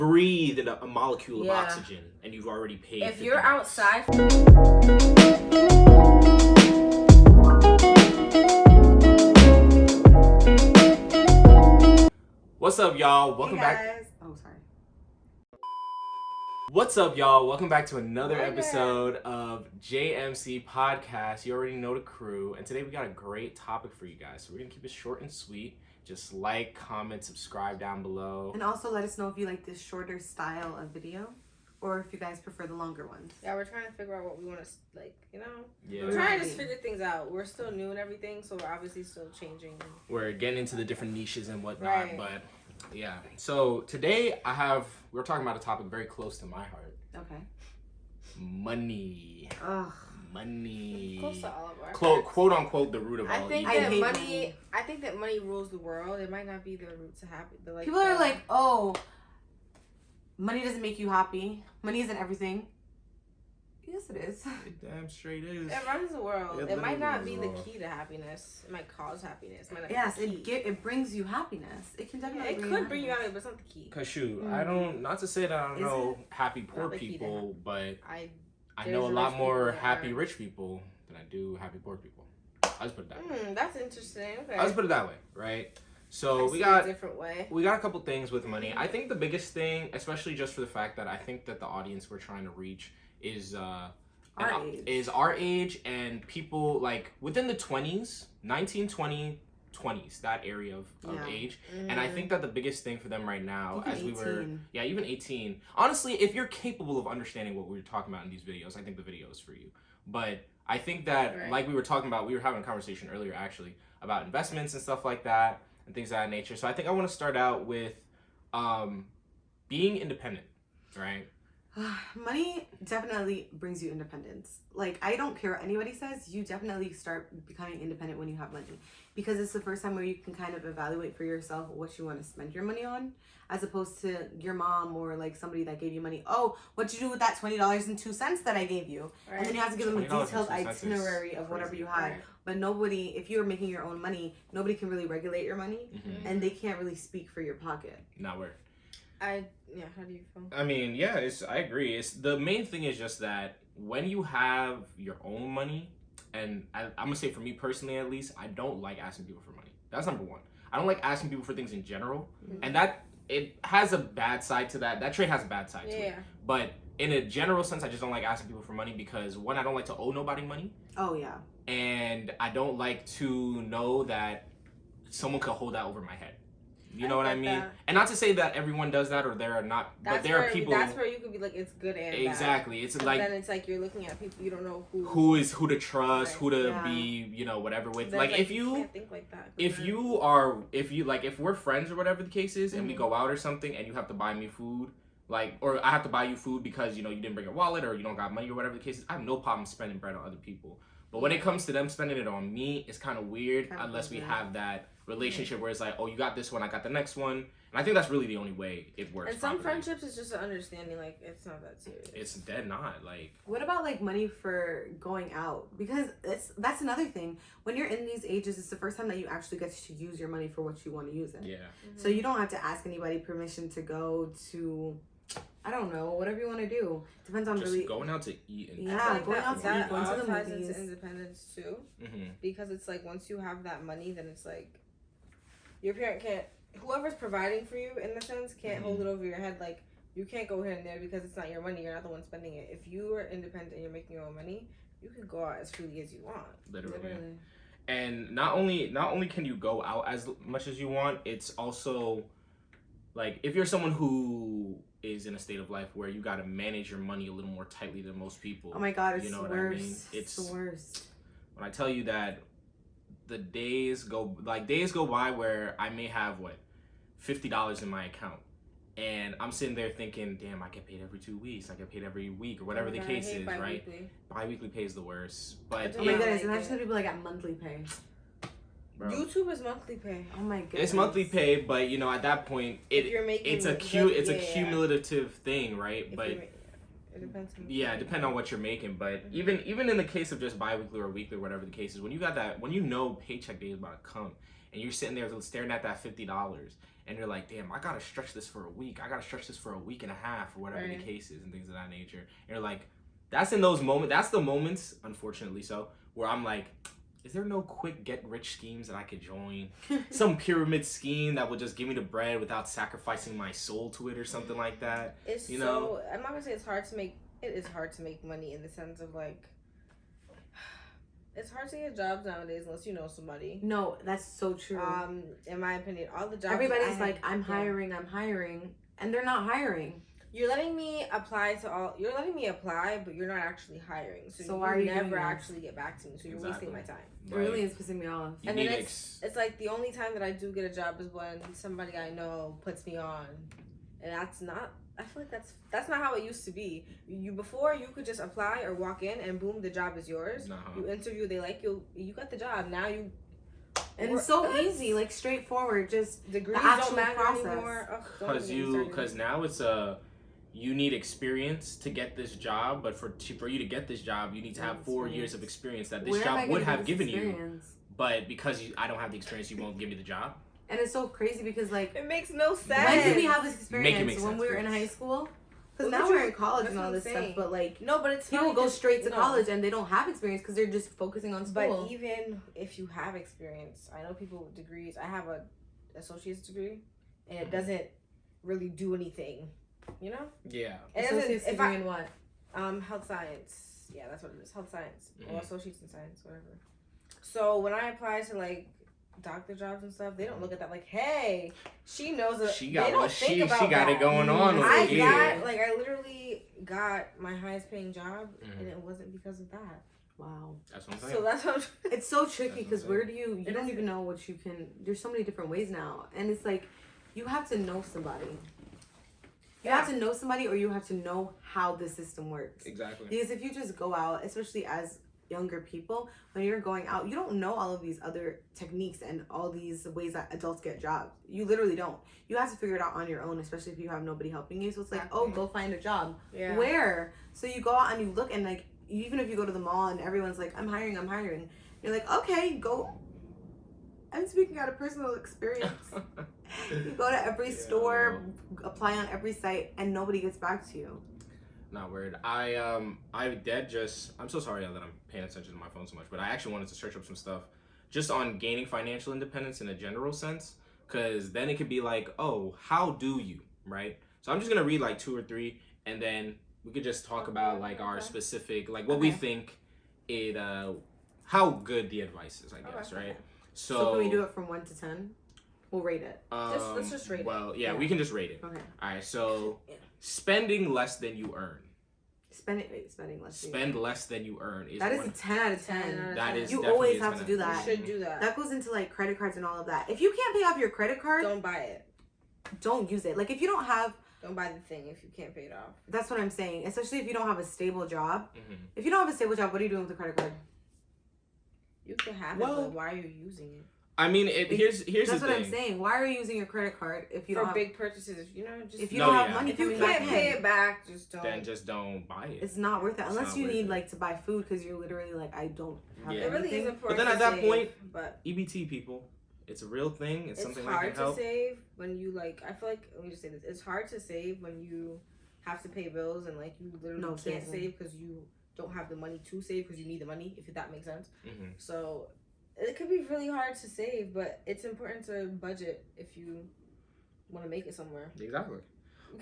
breathe in a molecule of oxygen, and you've already paid. If you're outside. What's up, y'all? Welcome back. Oh, sorry. What's up, y'all? Welcome back to another episode of JMC Podcast. You already know the crew, and today we got a great topic for you guys. So we're gonna keep it short and sweet. Just like, comment, subscribe down below. And also let us know if you like this shorter style of video or if you guys prefer the longer ones. Yeah, we're trying to figure out what we want to, Yeah. We're trying to just figure things out. We're still new and everything, so we're obviously still changing. We're getting into the different niches and whatnot, Right. But yeah. So today we're talking about a topic very close to my heart. Okay. Money. Ugh. Money. Close to all of our Quote unquote the root of all I think evil. that money rules the world. It might not be the root to happiness. People are like, oh, money doesn't make you happy. Money isn't everything. Yes, it is. It damn straight is. It runs the world. It might not be the runs key to happiness. It might cause happiness. It might not Yes, be the key. it brings you happiness. It can definitely. It could bring you happiness, but it's not the key. Cause shoot, I don't. Not to say that I don't know happy poor Not the key to people, but I there's know a lot rich more people happy that are- rich people than I do happy poor people. I'll just put it that way. That's interesting. Okay. I'll just put it that way, right? So I we see got a different way. we got a couple things with money. I think the biggest thing, especially just for the fact that I think that the audience we're trying to reach is our age and people like within the 20s, 19, 20, 20s, that area of age. And I think that the biggest thing for them right now, even 18. Honestly, if you're capable of understanding what we're talking about in these videos, I think the video is for you. But I think that, like we were talking about, we were having a conversation earlier actually about investments and stuff like that and things of that nature. So I think I want to start out with being independent, right? Money definitely brings you independence. Like, I don't care what anybody says, you definitely start becoming independent when you have money. Because it's the first time where you can kind of evaluate for yourself what you want to spend your money on, as opposed to your mom or like somebody that gave you money. Oh, what'd you do with that $20.02 that I gave you? Right. And then you have to give them a detailed itinerary of whatever you had. Right. But nobody, if you're making your own money, nobody can really regulate your money, and they can't really speak for your pocket. Not where. How do you feel? I mean, yeah, I agree. It's the main thing is just that when you have your own money, and I'm gonna say for me personally at least, I don't like asking people for money. That's number one. I don't like asking people for things in general, and that it has a bad side to that. That trait has a bad side to it. But in a general sense, I just don't like asking people for money because one, I don't like to owe nobody money. Oh yeah. And I don't like to know that someone could hold that over my head. You know what I mean? That. And not to say that everyone does that or there are not, but there are people. That's where you could be like, it's good and exactly. bad. It's like then it's like you're looking at people you don't know who to trust, who to be, whatever with. Like if you can't think like that. If we're friends or whatever the case is, and we go out or something, and you have to buy me food, or I have to buy you food because you didn't bring a wallet or you don't got money or whatever the case is, I have no problem spending bread on other people. But when it comes to them spending it on me, it's kind of weird unless we have that relationship where it's like, oh, you got this one, I got the next one. And I think that's really the only way it works. And some friendships is just an understanding, like, it's not that serious. It's dead not, like. What about, like, money for going out? Because that's another thing. When you're in these ages, it's the first time that you actually get to use your money for what you want to use it. Yeah. So you don't have to ask anybody permission to go to, I don't know, whatever you want to do. Depends on just really going out to eat. And going out to eat, going to the movies. Into independence too, because it's like once you have that money, then it's like your parent can't. Whoever's providing for you in the sense can't hold it over your head. Like you can't go here and there because it's not your money. You're not the one spending it. If you are independent and you're making your own money, you can go out as freely as you want. Literally. And not only can you go out as much as you want, it's also like if you're someone who is in a state of life where you got to manage your money a little more tightly than most people. Oh my God, it's you know the what worst. I mean? It's the worst. When I tell you that the days go by where I may have $50 in my account, and I'm sitting there thinking, damn, I get paid every 2 weeks, I get paid every week, or whatever the case is, right? Bi-weekly pay is the worst. But oh my goodness, and I just know people that got monthly pay. Bro. YouTube is monthly pay. Oh my goodness. It's monthly pay, but at that point, it's a cumulative thing, right? But it depends. Depending on what you're making. But even in the case of just bi-weekly or weekly or whatever the case is, when you got that, when paycheck day is about to come, and you're sitting there staring at that $50, and you're like, damn, I gotta stretch this for a week. I gotta stretch this for a week and a half, or whatever the case is, and things of that nature. And you're like, that's in those moments. That's the moments, unfortunately, so where I'm like, is there no quick get rich schemes that I could join? Some pyramid scheme that will just give me the bread without sacrificing my soul to it, or something like that. You know, I'm not gonna say it's hard to make. It is hard to make money in the sense of like, it's hard to get jobs nowadays unless you know somebody. No, that's so true. In my opinion, all the jobs. Everybody's like, I'm hiring, and they're not hiring. You're letting me apply, but you're not actually hiring. So why are you never actually get back to me. So you're wasting my time. It really is pissing me off. And then it's like the only time that I do get a job is when somebody I know puts me on, and that's not. I feel like that's not how it used to be. Before you could just apply or walk in and boom, the job is yours. You interview, they like you, you got the job. Now you, and it's so easy, like straightforward. Just degrees don't matter anymore. Because now it's you need experience to get this job, but for you to get this job, you need to have 4 years of experience that this job would have given you. But because I don't have the experience, you won't give me the job. And it's so crazy because, like, it makes no sense. When did we have this experience? When we were in high school? Because now we're in college and all this stuff, but like, no, but it's people go straight to college and they don't have experience because they're just focusing on school. But even if you have experience, I know people with degrees. I have a associate's degree, and it doesn't really do anything. You know? Yeah. Associate's degree in what? Health science. Yeah, that's what it is. Health science or associates in science, whatever. So when I apply to like doctor jobs and stuff, they don't look at that like, hey, she knows it. She got it going on. I literally got my highest paying job, and it wasn't because of that. Wow. That's what I'm saying. So that's what it's so tricky because where do you don't even know what you can. There's so many different ways now, and it's like you have to know somebody. You have to know somebody, or you have to know how the system works. Exactly. Because if you just go out, especially as younger people, when you're going out, you don't know all of these other techniques and all these ways that adults get jobs. You literally don't. You have to figure it out on your own, especially if you have nobody helping you. So it's like, oh, go find a job. Yeah. Where? So you go out and you look, and like, even if you go to the mall and everyone's like, I'm hiring. You're like, okay, go. I'm speaking out of personal experience. You go to every store, apply on every site, and nobody gets back to you. Not weird. I'm so sorry that I'm paying attention to my phone so much, but I actually wanted to search up some stuff just on gaining financial independence in a general sense, because then it could be like, oh, how do you, right? So I'm just gonna read like 2 or 3, and then we could just talk about like our specific, like what we think how good the advice is, I guess, right? So can we do it from 1 to 10? We'll rate it. Let's just rate it. Well, yeah, we can just rate it. Okay. All right, so spending less than you earn. Spend less than you earn. That is a 10 out of 10. That is you always have to do that. You should do that. That goes into like credit cards and all of that. If you can't pay off your credit card, don't buy it. Don't use it. Like if you don't have, don't buy the thing if you can't pay it off. That's what I'm saying. Especially if you don't have a stable job. Mm-hmm. If you don't have a stable job, what are you doing with the credit card? You can have it, but why are you using it? I mean, here's the thing. That's what I'm saying. Why are you using your credit card if you don't have big purchases? You know, just if you don't have money, if you can't pay it back, just don't buy it. It's not worth it unless you need like to buy food because you're literally like, I don't have anything. It really is important. But then at that point, EBT people, it's a real thing. It's something that can help. It's hard to save when you like. I feel like, let me just say this: it's hard to save when you have to pay bills and like you literally can't save because you don't have the money to save because you need the money. If that makes sense. Mm-hmm. So. It could be really hard to save, but it's important to budget if you want to make it somewhere. Exactly.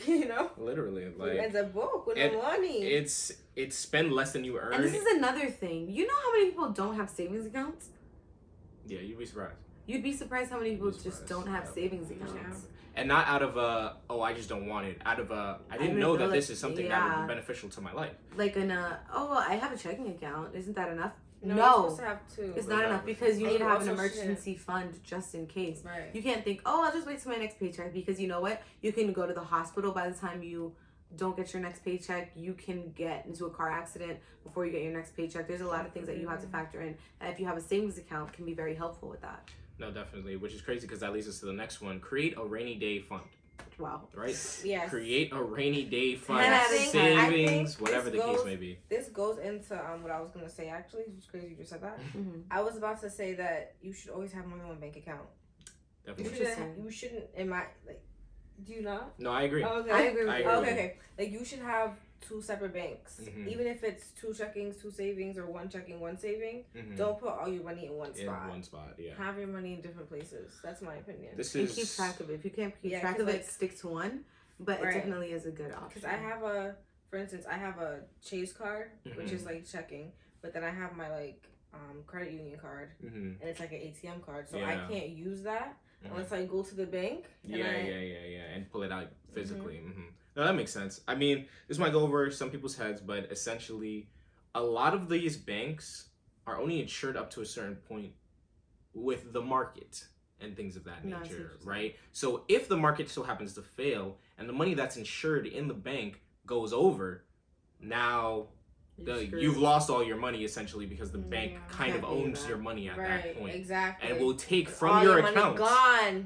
You know? Literally. Like, it's a book with no money. It's spend less than you earn. And this is another thing. You know how many people don't have savings accounts? Yeah, you'd be surprised. You'd be surprised how many people just don't have savings accounts. Yeah. And not out of I just don't want it. Out of I didn't know that this is something that would be beneficial to my life. Like I have a checking account. Isn't that enough? No, you're supposed to have 2. It's not enough because you need to have an emergency fund just in case. Right. You can't think, I'll just wait till my next paycheck, because you know what? You can go to the hospital by the time you don't get your next paycheck. You can get into a car accident before you get your next paycheck. There's a lot of things that you have to factor in. And if you have a savings account, can be very helpful with that. No, definitely. Which is crazy because that leads us to the next one. Create a rainy day fund. Wow. Right? Yes. Create a rainy day fund, savings, whatever the case may be. This goes into what I was going to say, actually. It's crazy you just said that. Mm-hmm. I was about to say that you should always have more than one bank account. Definitely. You shouldn't. In my like, do you not? No, I agree. Oh, okay. I agree. Okay. Like you should have 2 separate banks, even if it's 2 checkings, 2 savings, or 1 checking, 1 saving. Don't put all your money in one spot. In one spot, yeah. Have your money in different places. That's my opinion. And keep track of it. If you can't keep track of it, stick to one. But it definitely is a good option. Because for instance, I have a Chase card, which is like checking, but then I have my like credit union card, and it's like an ATM card, so I can't use that unless I go to the bank. And pull it out physically. No, that makes sense. I mean, this might go over some people's heads, but essentially, a lot of these banks are only insured up to a certain point with the market and things of that nature, right? So if the market still happens to fail and the money that's insured in the bank goes over, now you've lost all your money essentially, because the bank kind of owns your money at that point. Exactly. And will take from your account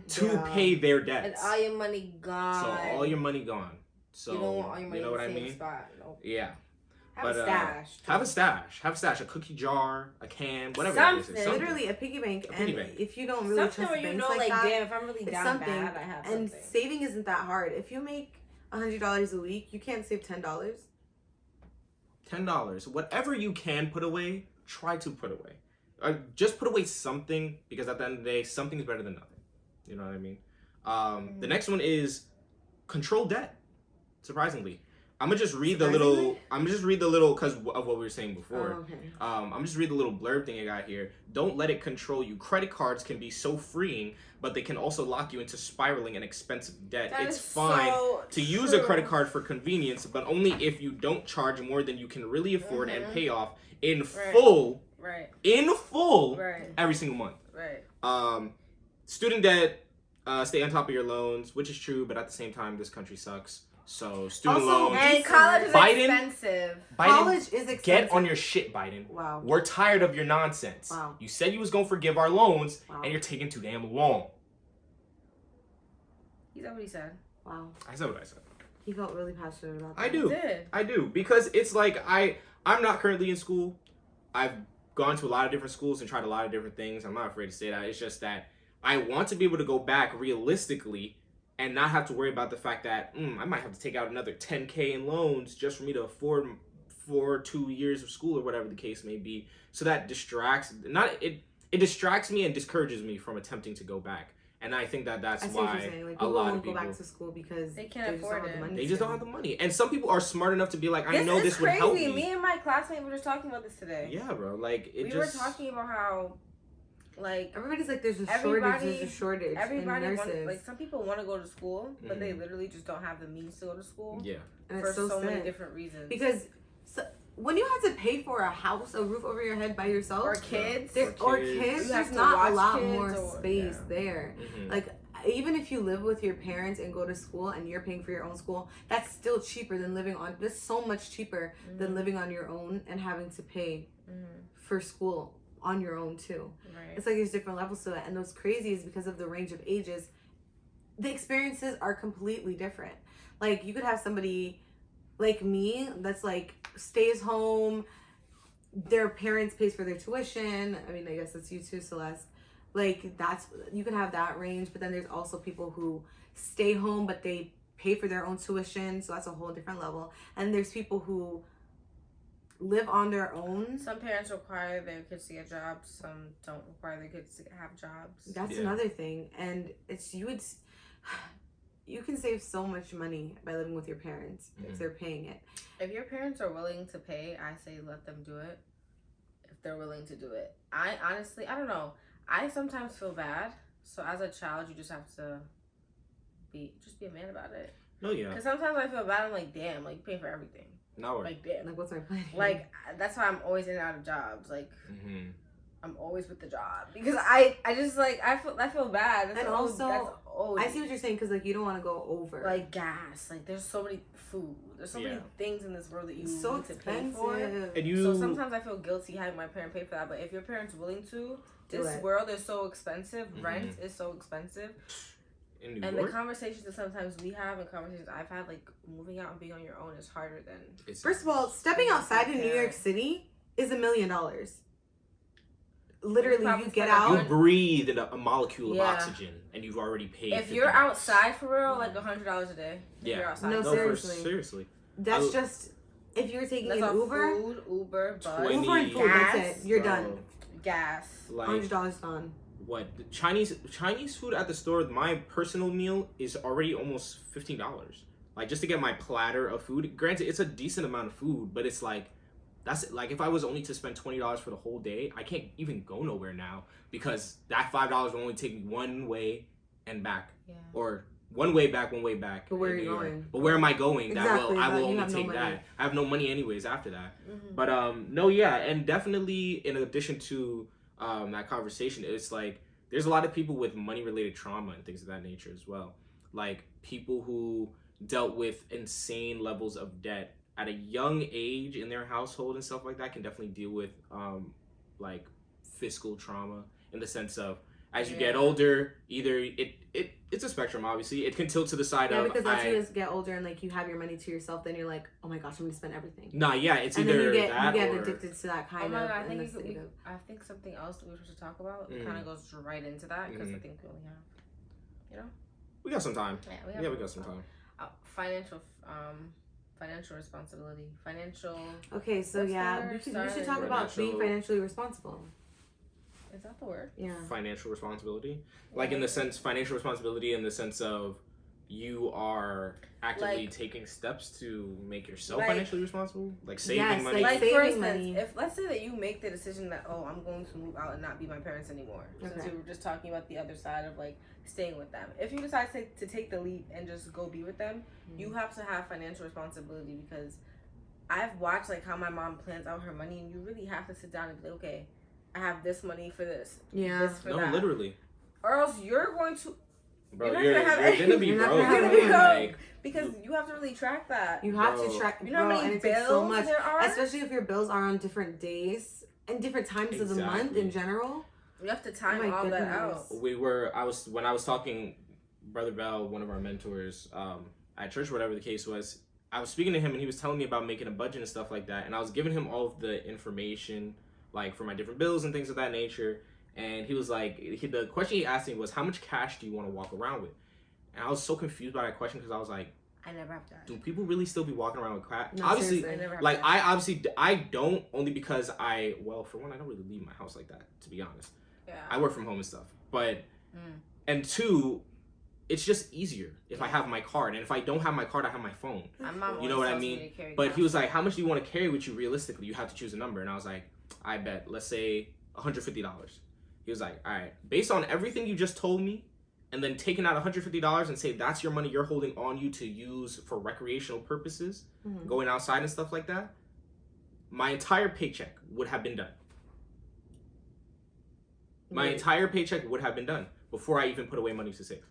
to pay their debts. And all your money gone. So all your money gone. So you don't want all your money you know what I in the same mean? spot. Nope. Yeah. Have a stash. Have a stash. A cookie jar, a can, whatever something. it is. Something. Literally a piggy bank. If you don't really trust banks like that, damn, if I'm really down bad, I have something. And saving isn't that hard. If you make $100 a week, you can't save $10. $10. Whatever you can put away, try to put away. Just put away something, because at the end of the day, something is better than nothing. You know what I mean? The next one is control debt. Surprisingly, I'm gonna just read the little because of what we were saying before. Oh, okay. I'm just read the little blurb thing I got here. Don't let it control you. Credit cards can be so freeing, but they can also lock you into spiraling and expensive debt. It's fine to use a credit card for convenience, but only if you don't charge more than you can really afford and pay off in full. Right. In full. Right. Every single month. Right. Student debt. Stay on top of your loans, which is true, but at the same time, this country sucks. So student loans. And college is expensive. College is expensive. Get on your shit, Biden. Wow. We're tired of your nonsense. Wow. You said you was going to forgive our loans, and you're taking too damn long. Is that what he said? Wow. I said what I said. He felt really passionate about that. I do. Because it's like, I'm not currently in school. I've gone to a lot of different schools and tried a lot of different things. I'm not afraid to say that. It's just that I want to be able to go back realistically and not have to worry about the fact that I might have to take out another $10K in loans just for me to afford for 2 years of school or whatever the case may be. So that distracts it distracts me and discourages me from attempting to go back. And I think that's why a lot of people go back to school because they can't afford it. They just don't have the money. And some people are smart enough to be like, I know this would help me. Me and my classmate were just talking about this today. Yeah, bro. Like we were talking about how. Like everybody's like, there's a shortage. Everybody in nurses. Like some people want to go to school, but they literally just don't have the means to go to school. Yeah, and for so many different reasons. Because when you have to pay for a house, a roof over your head by yourself, or kids, there's not a lot more space there. Like even if you live with your parents and go to school and you're paying for your own school, that's still cheaper than living on. That's so much cheaper than living on your own and having to pay for school on your own too. Right. It's like there's different levels to it, and what's crazy is because of the range of ages, the experiences are completely different. Like you could have somebody like me that's like stays home, their parents pays for their tuition. I mean, I guess that's you too, Celeste. Like that's, you can have that range, but then there's also people who stay home but they pay for their own tuition, so that's a whole different level. And there's people who live on their own. Some parents require their kids to get jobs. Some don't require their kids to have jobs. That's another thing. And it's you can save so much money by living with your parents if they're paying it. If your parents are willing to pay, I say let them do it. If they're willing to do it. I honestly, I don't know. I sometimes feel bad. So as a child, you just have to be a man about it. No, yeah. Because sometimes I feel bad. I'm like, damn, like paying for everything. No, like damn. Like what's my plan? Like that's why I'm always in and out of jobs. Like I'm always with the job because I just like I feel bad. That's and also I see what you're saying because like you don't want to go over like gas. Like there's so many food. There's so many things in this world that you need to pay for. And so sometimes I feel guilty having my parent pay for that. But if your parent's willing to, this world is so expensive. Rent is so expensive. And the conversations that sometimes we have and conversations I've had, like moving out and being on your own is harder than. First of all, stepping outside in New York City is $1 million. literally you get out. You breathe in a molecule of oxygen, and you've already paid. If you're outside for real, like $100 a day. Yeah. You're outside. No, seriously. Seriously. That's just if you're taking an Uber. Food, Uber, bus, Uber and food. gas, That's it. You're done. Gas. Like $100 gone. What the Chinese food at the store? My personal meal is already almost $15. Like just to get my platter of food. Granted, it's a decent amount of food, but it's like that's like if I was only to spend $20 for the whole day, I can't even go nowhere now because that $5 will only take me one way and back, or one way back. But where are you going? But where am I going? Exactly, I will only no take money. that. I have no money anyways after that. But and definitely in addition to that conversation, it's like there's a lot of people with money related trauma and things of that nature as well. Like people who dealt with insane levels of debt at a young age in their household and stuff like that can definitely deal with like fiscal trauma in the sense of as you get older, either it's a spectrum. Obviously, it can tilt to the side of because as you get older and like you have your money to yourself, then you're like, oh my gosh, I'm gonna spend everything. It's and either then that you get or addicted to that kind of. I think something else that we should talk about kind of goes right into that because I think we only have, we got some time. Yeah, we got some time. Financial responsibility, Okay, so we should talk about being financially responsible. Is that the word? Yeah. Financial responsibility, like in the sense financial responsibility in the sense of you are actively taking steps to make yourself financially responsible, like saving money. Like saving for instance, money. if let's say that you make the decision that I'm going to move out and not be my parents anymore, since we were just talking about the other side of like staying with them. If you decide to take the leap and just go be with them, you have to have financial responsibility because I've watched like how my mom plans out her money, and you really have to sit down and be like, okay, I have this money for this. Yeah. This for that. Literally. Or else you're going to. Bro, you're gonna be broke. Because you have to really track that. You have to track. You know how many bills so much, there are? especially if your bills are on different days and different times of the month in general. You have to time all that out. When I was talking, Brother Bell, one of our mentors, at church, whatever the case was, I was speaking to him and he was telling me about making a budget and stuff like that, and I was giving him all of the information, like for my different bills and things of that nature. And he was like, the question he asked me was, how much cash do you want to walk around with? And I was so confused by that question because I was like, I never have cash. Do people really still be walking around with cash? No, obviously, I I don't, only because for one, I don't really leave my house like that, to be honest. Yeah. I work from home and stuff. But, and two, it's just easier if I have my card. And if I don't have my card, I have my phone. You know what I mean? But he was like, how much do you want to carry with you realistically? You have to choose a number. And I was like, I bet, let's say $150. He was like, all right, based on everything you just told me, and then taking out $150 and say that's your money you're holding on you to use for recreational purposes, going outside and stuff like that, my entire paycheck would have been done. My entire paycheck would have been done before I even put away money to save.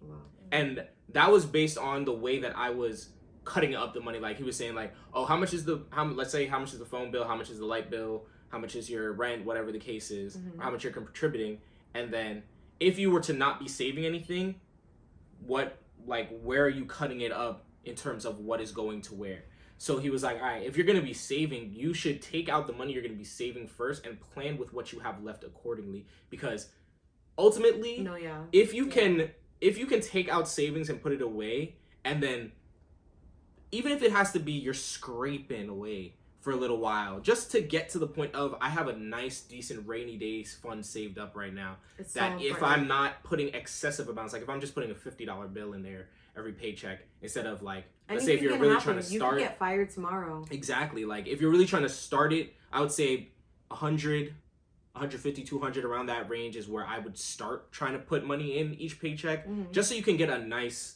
Wow. And that was based on the way that I was cutting up the money. Like he was saying like, oh, let's say how much is the phone bill, how much is the light bill, how much is your rent, whatever the case is, or how much you're contributing. And then if you were to not be saving anything, where are you cutting it up in terms of what is going to where? So he was like, all right, if you're going to be saving, you should take out the money you're going to be saving first and plan with what you have left accordingly. Because ultimately, if you can take out savings and put it away, and then even if it has to be you're scraping away for a little while, just to get to the point of I have a nice, decent rainy days fund saved up right now. It's that so if I'm not putting excessive amounts, like if I'm just putting a $50 bill in there every paycheck instead of like, let's say if you're really trying to start, you can get fired tomorrow. Exactly. Like if you're really trying to start it, I would say 100, 150, 200 around that range is where I would start trying to put money in each paycheck, just so you can get a nice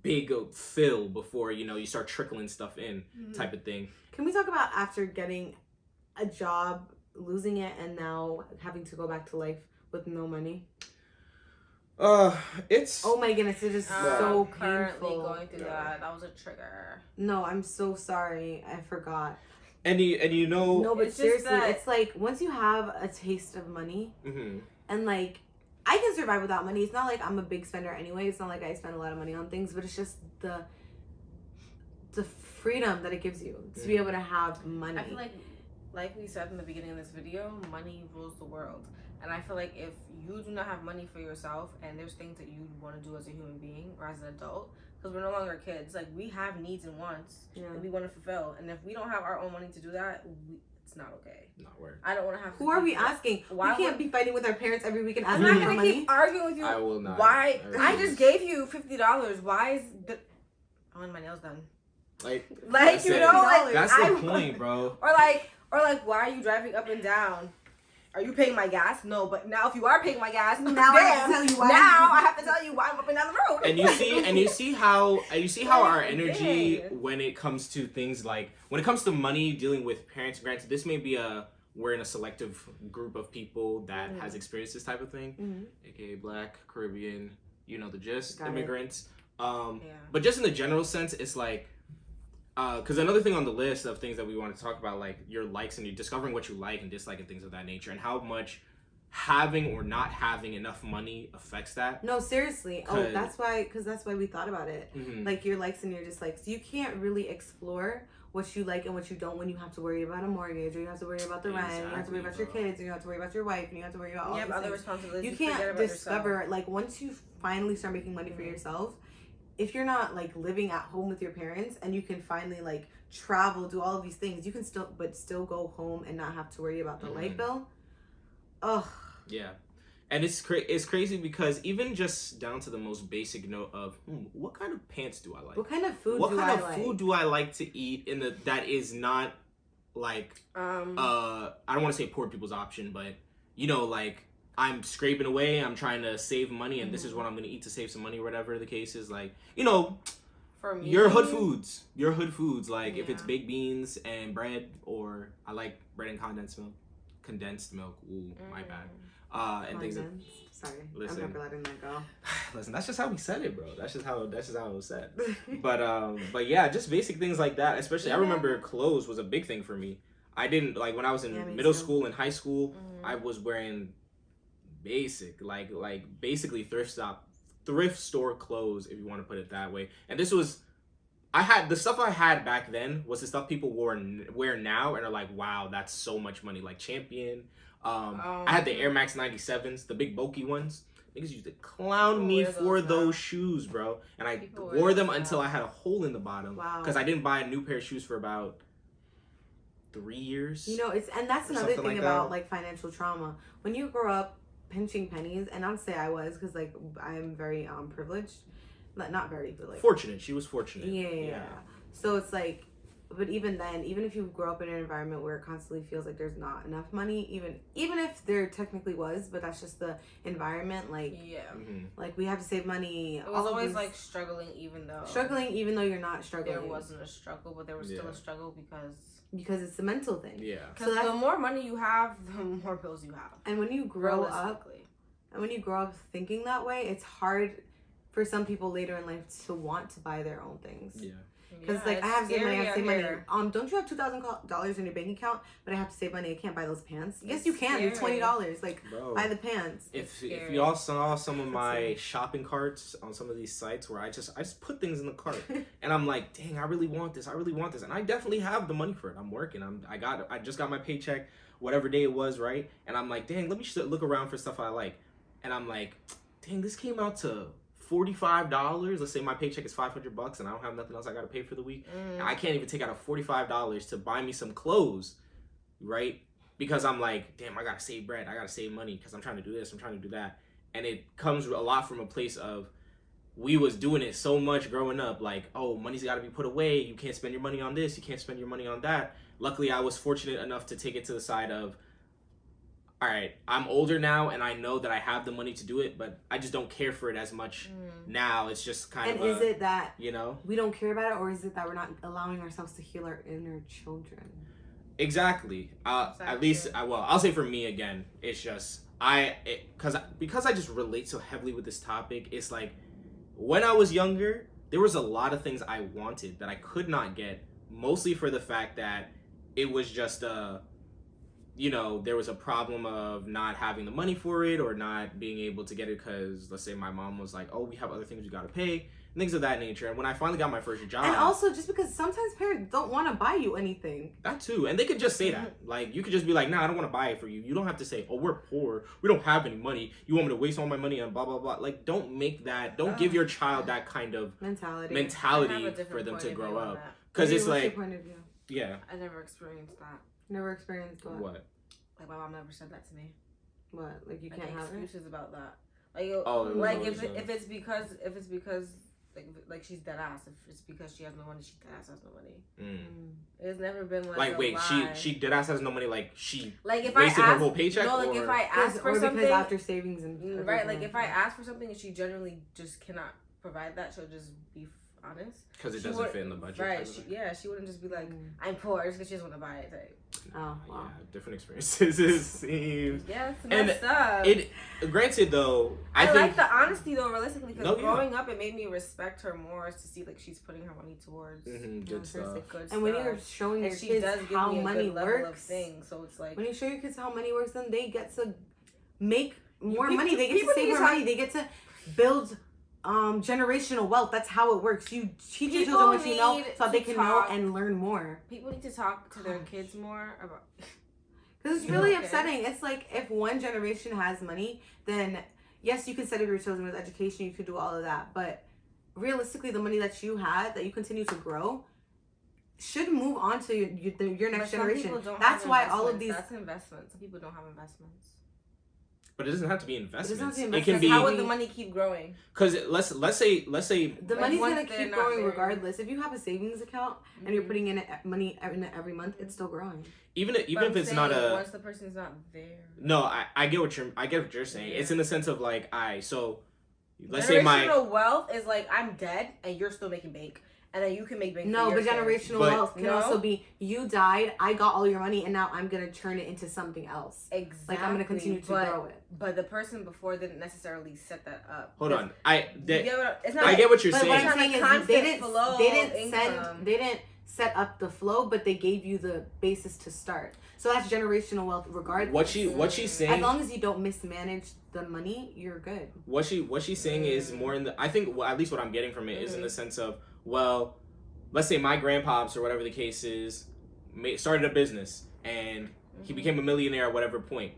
big fill before you start trickling stuff in, type of thing. Can we talk about after getting a job, losing it, and now having to go back to life with no money? It's oh my goodness, it is so painful. Currently going through that. That was a trigger. No, I'm so sorry. I forgot. And you know, no, but seriously, it's like once you have a taste of money, and like I can survive without money. It's not like I'm a big spender anyway. It's not like I spend a lot of money on things, but it's just the freedom that it gives you to be able to have money. I feel like like we said in the beginning of this video, money rules the world. And I feel like if you do not have money for yourself and there's things that you want to do as a human being or as an adult, because we're no longer kids, like we have needs and wants that we want to fulfill. And if we don't have our own money to do that, it's not okay. Not work. I don't want to have. Who are we asking? Why we can't be fighting with our parents every week and asking I'm them not for gonna money. keep arguing with you. I will not. Why? I just gave you $50. Why is the? I want my nails done. Like you know, like that's the point, bro. Or like, why are you driving up and down? Are you paying my gas? No, but now if you are paying my gas, now I have to tell you why. Now I have to tell you why I'm up and down the road. And you see how our energy when it comes to things like when it comes to money, dealing with parents. Granted, this may be we're in a selective group of people that has experienced this type of thing, aka Black, Caribbean, you know the gist, immigrants. But just in the general sense, it's like. Because another thing on the list of things that we want to talk about, like your likes and you discovering what you like and dislike and things of that nature, and how much having or not having enough money affects that. No, seriously. That's why we thought about it. Like your likes and your dislikes. You can't really explore what you like and what you don't when you have to worry about a mortgage, or you have to worry about the rent, and you have to worry about your kids, and you have to worry about your wife, and you have to worry about all these other things. responsibilities. You can't discover, like, once you finally start making money for yourself, if you're not like living at home with your parents and you can finally like travel, do all of these things, you can still go home and not have to worry about the light bill. Ugh. Yeah. And it's crazy because even just down to the most basic note of what kind of pants do I like? What kind of food food do I like to eat that is not like I don't want to say poor people's option, but you know, like I'm scraping away, I'm trying to save money, and this is what I'm going to eat to save some money, whatever the case is. Like, you know, for me, your hood foods. Like, if it's baked beans and bread, or I like bread and condensed milk. Ooh, my bad. And things. Sorry, listen, I'm never letting that go. Listen, that's just how we said it, bro. That's just how it was said. But yeah, just basic things like that. Especially, I remember clothes was a big thing for me. I didn't like when I was in middle school and high school. I was wearing basically thrift store clothes, if you want to put it that way. And this was the stuff I had back then was the stuff people wear now and are like, wow, that's so much money. Like Champion. I had the Air Max 97s, the big bulky ones. Niggas used to clown me for those shoes, bro. And I wore them until I had a hole in the bottom. Wow. Because I didn't buy a new pair of shoes for about 3 years. You know, that's another thing about like financial trauma. When you grow up pinching pennies, and I'll say I was, because like I'm very privileged, not very, but like fortunate. She was fortunate. Yeah. So it's like, but even then, even if you grow up in an environment where it constantly feels like there's not enough money, even if there technically was, but that's just the environment. Like like we have to save money. It was always like struggling, even though you're not struggling. There wasn't a struggle, but there was still a struggle because it's a mental thing. Yeah. Because the more money you have, the more bills you have. And when you grow up, thinking that way, it's hard for some people later in life to want to buy their own things. Yeah. Because I have to save money. Don't you have $2,000 in your bank account? But I have to save money. I can't buy those pants. Yes, you can. They're $20. Like, bro, buy the pants. If y'all saw some of my shopping carts on some of these sites where I just put things in the cart and I'm like, dang, I really want this, and I definitely have the money for it. I'm working. I just got my paycheck, whatever day it was, right? And I'm like, dang, let me look around for stuff I like, and I'm like, dang, this came out to $45. Let's say my paycheck is $500 and I don't have nothing else I gotta pay for the week. And I can't even take out a $45 to buy me some clothes, right? Because I'm like, damn, I gotta save bread, I gotta save money because I'm trying to do this, I'm trying to do that. And it comes a lot from a place of we was doing it so much growing up, like, oh, money's gotta be put away, you can't spend your money on this, you can't spend your money on that. Luckily, I was fortunate enough to take it to the side of, all right, I'm older now and I know that I have the money to do it, but I just don't care for it as much now. It's just kind of. And is it that we don't care about it, or is it that we're not allowing ourselves to heal our inner children? Exactly. At least, I'll say for me again, it's just because I just relate so heavily with this topic. It's like when I was younger, there was a lot of things I wanted that I could not get, mostly for the fact that it was just there was a problem of not having the money for it or not being able to get it because, let's say, my mom was like, oh, we have other things we got to pay. things of that nature. And when I finally got my first job, and also just because sometimes parents don't want to buy you anything. That too, and they could just say that. Like you could just be like, "Nah, I don't want to buy it for you." You don't have to say, "Oh, we're poor. We don't have any money. You want me to waste all my money on blah blah blah." Like, don't make that. Don't give your child that kind of mentality for them to grow up. Because it's like, yeah. I never experienced that. Never experienced what? Like my mom never said that to me. What? Like you can't have excuses about that. Like, if it's because like she's dead ass. If it's because she has no money, she dead ass has no money. It's never been like wait, lie. she dead ass has no money. Like she if wasted I ask, her whole paycheck. No, like or? if I ask for something, because after savings and right. Like if I ask for something and she genuinely just cannot provide that, she'll just be honest. Because it doesn't fit in the budget. Right. She wouldn't just be like, I'm poor just because she doesn't want to buy it. Like, oh, wow. Yeah, different experiences, it seems. Yeah, it's messed up. Granted, though, I think, like the honesty, though, realistically, because growing up, it made me respect her more to see, like, she's putting her money towards good stuff. And when you're showing your kids how money works, so it's like... When you show your kids how money works, then they get to make more money. They get to save more money. They get to build... generational wealth. That's how it works. You teach your children what you know so they can know and learn more. People need to talk to their kids more about, because it's really upsetting. It's like if one generation has money, then yes, you can set up your children with education, you could do all of that, but realistically the money that you had that you continue to grow should move on to your next generation. That's why all of these... That's investments. Some people don't have investments. But it doesn't have to be investments. It can be. How would the money keep growing? Because let's say the money's gonna keep growing regardless. If you have a savings account and you're putting in money every month, it's still growing. Even if it's not a... Once the person's not there. No, I get what you're saying. Yeah. It's in the sense of like let's say generational wealth is like I'm dead and you're still making bank. And then you can make bank. No, but generational wealth can also be you died, I got all your money, and now I'm gonna turn it into something else. Exactly. Like I'm gonna continue to grow it. But the person before didn't necessarily set that up. Hold on, I get what you're saying. What I'm saying is they didn't set up the flow, but they gave you the basis to start. So that's generational wealth, regardless. What she's saying, as long as you don't mismanage the money, you're good. What she's saying is more in the... I think at least what I'm getting from it is in the sense of, well, let's say my grandpops or whatever the case is started a business and he became a millionaire at whatever point.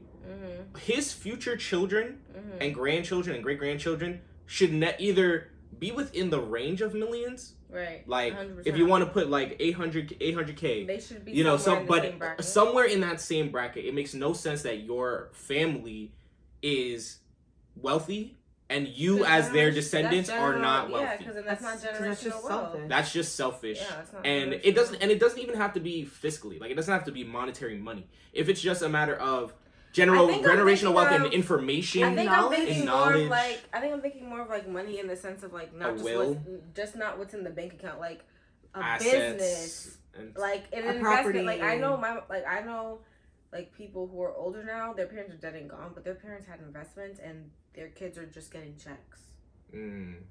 His future children and grandchildren and great grandchildren should either be within the range of millions. Right. Like 100%. if you want to put like 800K, they should be somewhere in that same bracket. It makes no sense that your family is wealthy and you as their descendants are not wealthy. Yeah, because that's not generational wealth. That's just selfish. Yeah, that's not and it doesn't even have to be fiscally. Like it doesn't have to be monetary money. If it's just a matter of generational wealth and information, I think I'm thinking more of like money in the sense of like not not what's in the bank account, like a assets, business, like an investment. Property. Like I know people who are older now, their parents are dead and gone, but their parents had investments and their kids are just getting checks.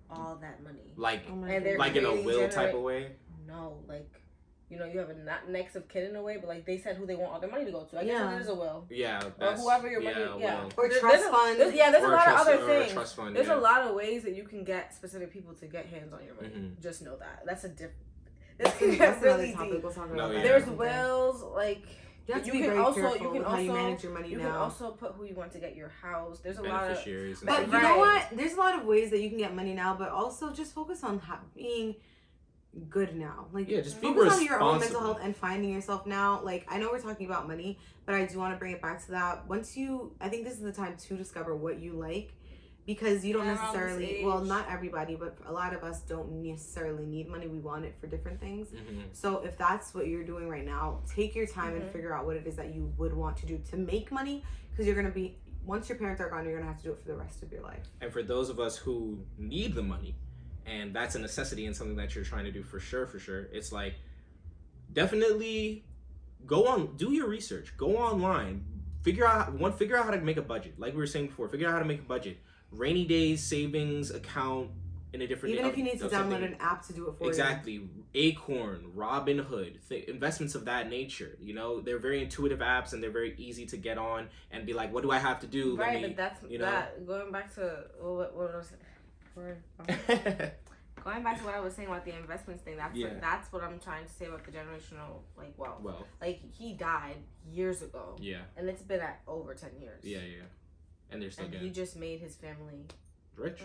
All that money. Like in a will type of way? No, like, you know, you have a next of kin in a way, but like they said who they want all their money to go to. I guess it is a will. Yeah. Or whoever your money, Or trust fund. There's a lot of other things. Trust fund, there's a lot of ways that you can get specific people to get hands on your money. Just know that. That's a different... This can get really deep. There's wills, like... You have to be very careful with how you manage your money now. You can also put who you want to get your house. There's a lot of... But you know what? There's a lot of ways that you can get money now, but also just focus on being good now. Like, just focus on your own mental health and finding yourself now. Like, I know we're talking about money, but I do want to bring it back to that. I think this is the time to discover what you like. Because you don't necessarily, well, not everybody, but a lot of us don't necessarily need money. We want it for different things. So if that's what you're doing right now, take your time and figure out what it is that you would want to do to make money. Because you're going to be, once your parents are gone, you're going to have to do it for the rest of your life. And for those of us who need the money, and that's a necessity and something that you're trying to do for sure, it's like, definitely do your research. Go online. Figure out how to make a budget. Like we were saying before, figure out how to make a budget. Rainy days savings account in a different... Even if you need to download an app to do it for you. Exactly. Acorn, Robinhood, investments of that nature. You know, they're very intuitive apps and they're very easy to get on and be like, what do I have to do? Right, but that's... Going back to... What was it? Going back to what I was saying about the investments thing, that's what I'm trying to say about the generational wealth. Like he died years ago. Yeah. And it's been at over 10 years. Yeah. And they're still he just made his family rich.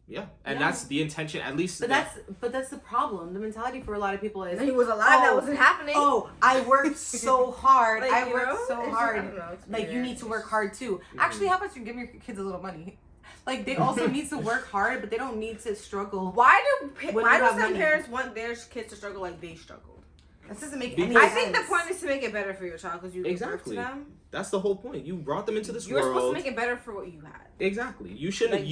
Yeah, and that's the intention, at least. But that's the problem. The mentality for a lot of people is he was alive. That wasn't happening. Oh, I worked so hard. Like, I worked so hard. Just, know, like you need to work hard too. Actually, how about you give your kids a little money? Like they also need to work hard, but they don't need to struggle. Why do some parents want their kids to struggle like they struggled? This doesn't make any sense. I think the point is to make it better for your child because you give birth to them. That's the whole point. You brought them into this world. You're supposed to make it better for what you had. Exactly. You shouldn't.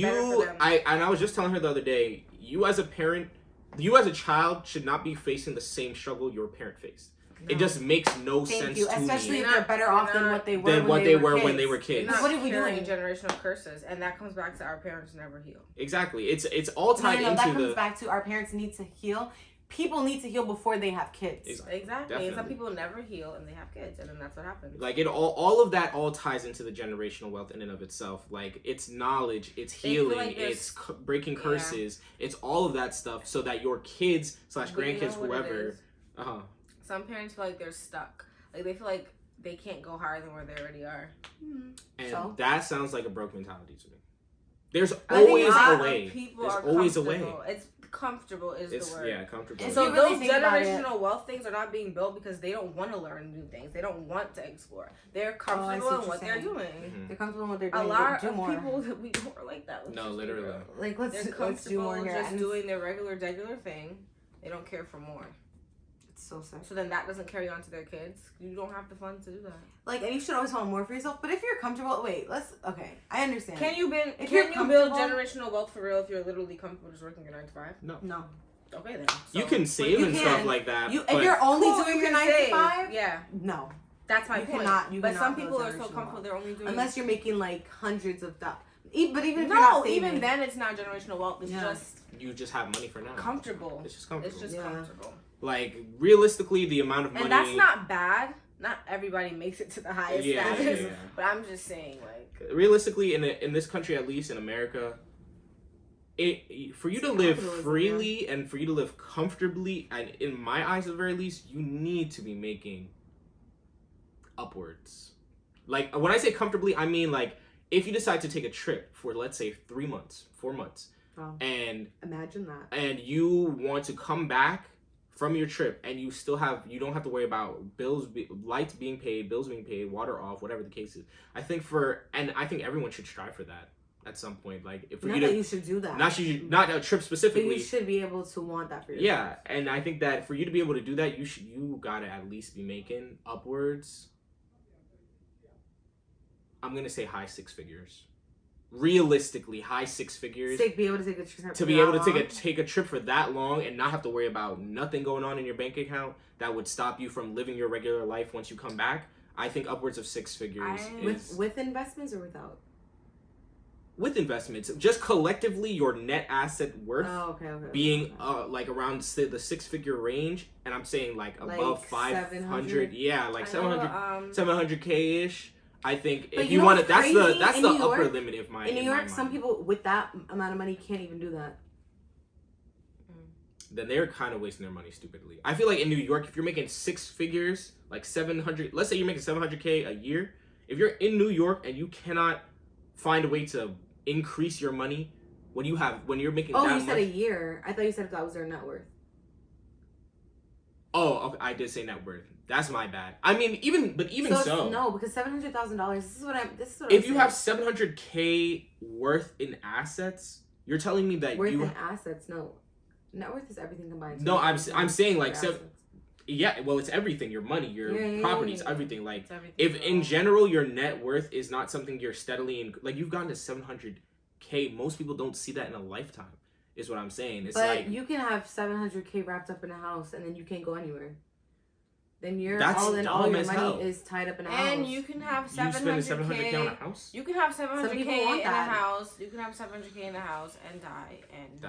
I was just telling her the other day. You as a parent, you as a child should not be facing the same struggle your parent faced. No. It just makes no sense to me. Especially if they're better off than what they were when they were kids. What are we doing? Generational curses, and that comes back to our parents never heal. Exactly. It's all tied into that comes back to our parents need to heal. People need to heal before they have kids. Exactly. Definitely. And some people never heal and they have kids, and then that's what happens. Like all of that all ties into the generational wealth in and of itself. Like it's knowledge, it's healing, like it's breaking curses, it's all of that stuff, so that your kids / grandkids, whoever. Some parents feel like they're stuck. Like they feel like they can't go higher than where they already are. And that sounds like a broke mentality to me. There's always a way. There's always a way. It's comfortable is the word. Yeah, comfortable. And so those generational wealth things are not being built because they don't want to learn new things. They don't want to explore. They're comfortable in what they're doing. Mm-hmm. They're comfortable in what they're doing. A lot of people that we know are like that. No, literally. Like let's do more here. Just doing their regular thing. They don't care for more. It's so sad. So then that doesn't carry on to their kids. You don't have the funds to do that. Like, and you should always want more for yourself. But if you're comfortable, I understand. Can you build generational wealth for real if you're literally comfortable just working your 9 to 5? No. Okay then. So, you can save and stuff like that. If you're only doing your 9 to 5, no. That's my point. But some people are so comfortable they're only doing unless you're making like hundreds of dollars. But even if you're not saving, even then it's not generational wealth. It's just you just have money for now. Comfortable. It's just comfortable. Comfortable. Like realistically, the amount of money. And that's not bad. Not everybody makes it to the highest status. Yeah. But I'm just saying, like realistically, in this country, at least in America, for you to live freely and for you to live comfortably, and in my eyes, at the very least, you need to be making upwards. Like when I say comfortably, I mean like if you decide to take a trip for let's say 3 months, 4 months, and imagine that, and you want to come back from your trip and you don't have to worry about lights being paid, bills being paid, water off, whatever the case is. I think everyone should strive for that at some point. Like if you should do that. Not a trip specifically. But you should be able to want that for yourself. Yeah, and I think that for you to be able to do that, you gotta at least be making upwards. I'm gonna say high 6 figures. Realistically, high 6 figures. To be able to take a trip. To be able to take a trip for that long and not have to worry about nothing going on in your bank account that would stop you from living your regular life once you come back. I think upwards of 6 figures with investments or without. With investments, just collectively your net asset worth being like around the 6-figure range, and I'm saying like above 500. Yeah, like 700K ish. I think if you want it, that's the upper limit of my. In New York, some people with that amount of money can't even do that. Then they're kind of wasting their money stupidly. I feel like in New York, if you're making 6 figures, like 700, let's say you're making 700K a year, if you're in New York and you cannot find a way to increase your money when you're making that much. Oh, you said a year. I thought you said that was their net worth. Oh, okay, I did say net worth. That's my bad. I mean, even so. No, because $700,000. This is what if you have $700K worth in assets, you're telling me that in assets. No, net worth is everything combined. No, I'm saying like yeah. Well, it's everything. Your money, your properties, everything. Like if in general your net worth is not something you're steadily like you've gotten to $700K. Most people don't see that in a lifetime. Is what I'm saying. It's like you can have $700K wrapped up in a house and then you can't go anywhere. Then all your money is tied up in a house. And you can have $700K on a house. You can have $700K in a house. You can have $700K in a house and die, and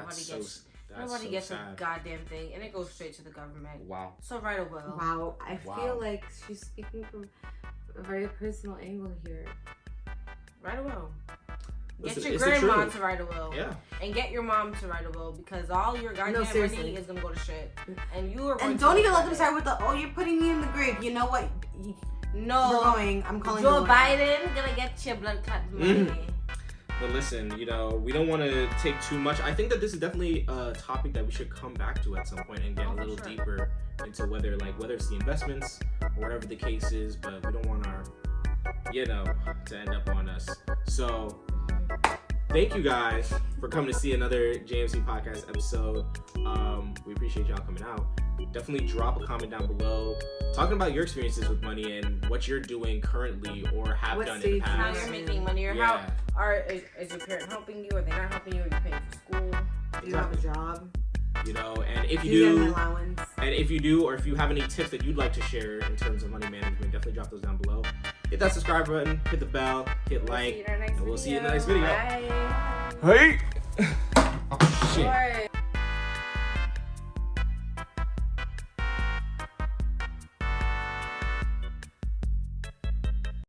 nobody gets a goddamn thing, and it goes straight to the government. Wow. So right a will. Wow. I feel like she's speaking from a very personal angle here. Right a will. Get your grandma to write a will. Yeah. And get your mom to write a will because all your goddamn money is gonna go to shit. And you are. And don't even let them start with the you're putting me in the grave. You know what? No. We're going. I'm calling Joe Biden gonna get your blood clot money. But listen, we don't want to take too much. I think that this is definitely a topic that we should come back to at some point and get a little deeper into whether it's the investments or whatever the case is. But we don't want our, to end up on us. So thank you guys for coming to see another JMC podcast episode. We appreciate y'all coming out. Definitely drop a comment down below talking about your experiences with money and what you're doing currently or have done in the past. How you're making money or how is your parent helping you? Are they not helping you? Are you paying for school? Do you have a job? And if you do, or if you have any tips that you'd like to share in terms of money management, definitely drop those down below. Hit that subscribe button, hit the bell, hit like, and we'll see you in the next video. Bye. Hey! Oh shit.